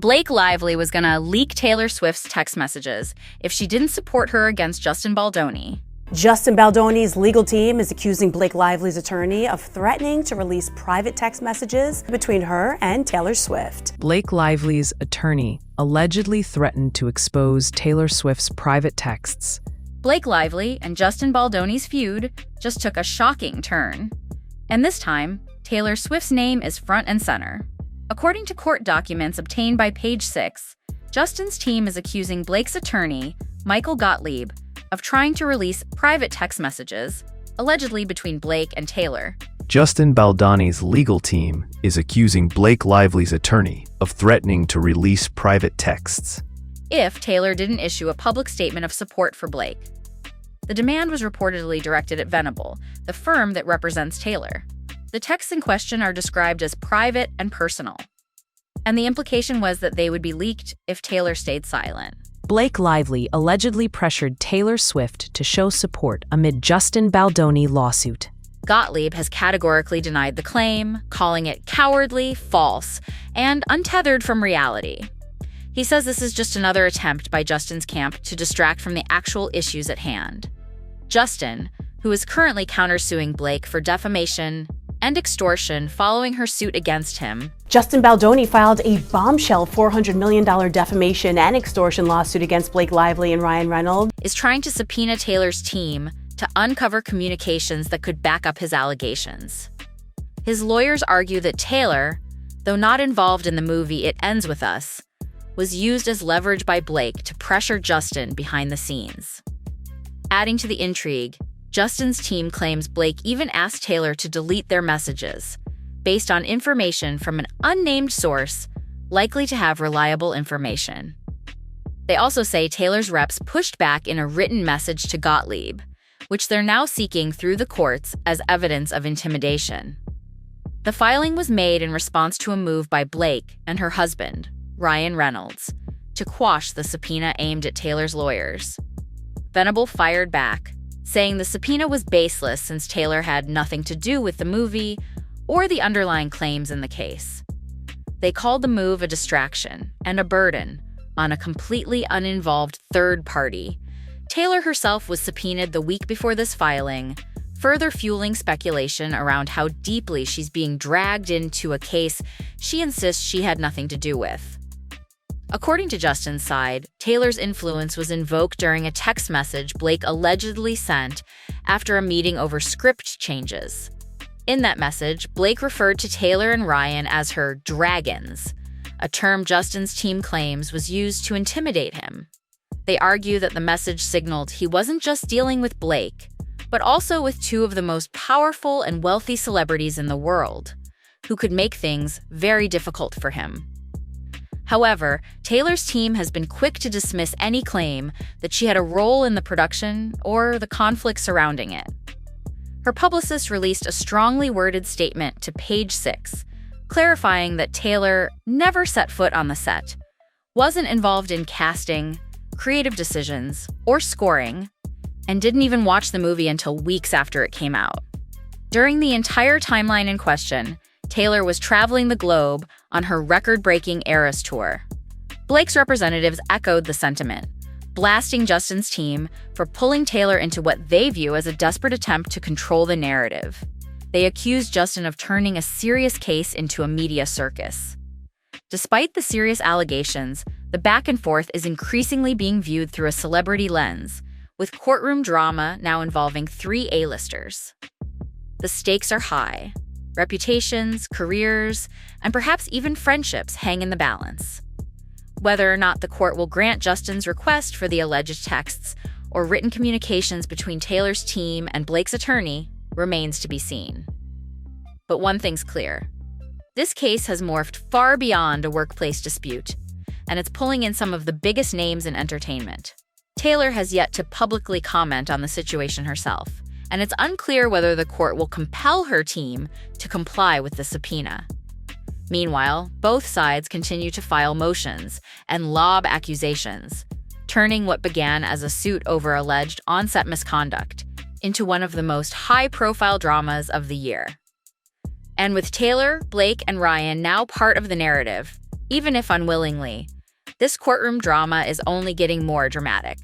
Blake Lively was going to leak Taylor Swift's text messages if she didn't support her against Justin Baldoni. Justin Baldoni's legal team is accusing Blake Lively's attorney of threatening to release private text messages between her and Taylor Swift. Blake Lively's attorney allegedly threatened to expose Taylor Swift's private texts. Blake Lively and Justin Baldoni's feud just took a shocking turn. And this time, Taylor Swift's name is front and center. According to court documents obtained by Page 6, Justin's team is accusing Blake's attorney, Michael Gottlieb, of trying to release private text messages, allegedly between Blake and Taylor. Justin Baldoni's legal team is accusing Blake Lively's attorney of threatening to release private texts if Taylor didn't issue a public statement of support for Blake. The demand was reportedly directed at Venable, the firm that represents Taylor. The texts in question are described as private and personal, and the implication was that they would be leaked if Taylor stayed silent. Blake Lively allegedly pressured Taylor Swift to show support amid Justin Baldoni lawsuit. Gottlieb has categorically denied the claim, calling it cowardly, false, and untethered from reality. He says this is just another attempt by Justin's camp to distract from the actual issues at hand. Justin, who is currently countersuing Blake for defamation and extortion following her suit against him. Justin Baldoni filed a bombshell $400 million defamation and extortion lawsuit against Blake Lively and Ryan Reynolds. Is trying to subpoena Taylor's team to uncover communications that could back up his allegations. His lawyers argue that Taylor, though not involved in the movie It Ends With Us, was used as leverage by Blake to pressure Justin behind the scenes. Adding to the intrigue, Justin's team claims Blake even asked Taylor to delete their messages, based on information from an unnamed source likely to have reliable information. They also say Taylor's reps pushed back in a written message to Gottlieb, which they're now seeking through the courts as evidence of intimidation. The filing was made in response to a move by Blake and her husband, Ryan Reynolds, to quash the subpoena aimed at Taylor's lawyers. Venable fired back, saying the subpoena was baseless since Taylor had nothing to do with the movie or the underlying claims in the case. They called the move a distraction and a burden on a completely uninvolved third party. Taylor herself was subpoenaed the week before this filing, further fueling speculation around how deeply she's being dragged into a case she insists she had nothing to do with. According to Justin's side, Taylor's influence was invoked during a text message Blake allegedly sent after a meeting over script changes. In that message, Blake referred to Taylor and Ryan as her dragons, a term Justin's team claims was used to intimidate him. They argue that the message signaled he wasn't just dealing with Blake, but also with two of the most powerful and wealthy celebrities in the world, who could make things very difficult for him. However, Taylor's team has been quick to dismiss any claim that she had a role in the production or the conflict surrounding it. Her publicist released a strongly worded statement to Page 6, clarifying that Taylor never set foot on the set, wasn't involved in casting, creative decisions, or scoring, and didn't even watch the movie until weeks after it came out. During the entire timeline in question, Taylor was traveling the globe on her record-breaking Eras tour. Blake's representatives echoed the sentiment, blasting Justin's team for pulling Taylor into what they view as a desperate attempt to control the narrative. They accused Justin of turning a serious case into a media circus. Despite the serious allegations, the back and forth is increasingly being viewed through a celebrity lens, with courtroom drama now involving 3 A-listers. The stakes are high. Reputations, careers, and perhaps even friendships hang in the balance. Whether or not the court will grant Justin's request for the alleged texts or written communications between Taylor's team and Blake's attorney remains to be seen. But one thing's clear. This case has morphed far beyond a workplace dispute, and it's pulling in some of the biggest names in entertainment. Taylor has yet to publicly comment on the situation herself, and it's unclear whether the court will compel her team to comply with the subpoena. Meanwhile, both sides continue to file motions and lob accusations, turning what began as a suit over alleged on-set misconduct into one of the most high-profile dramas of the year. And with Taylor, Blake, and Ryan now part of the narrative, even if unwillingly. This courtroom drama is only getting more dramatic.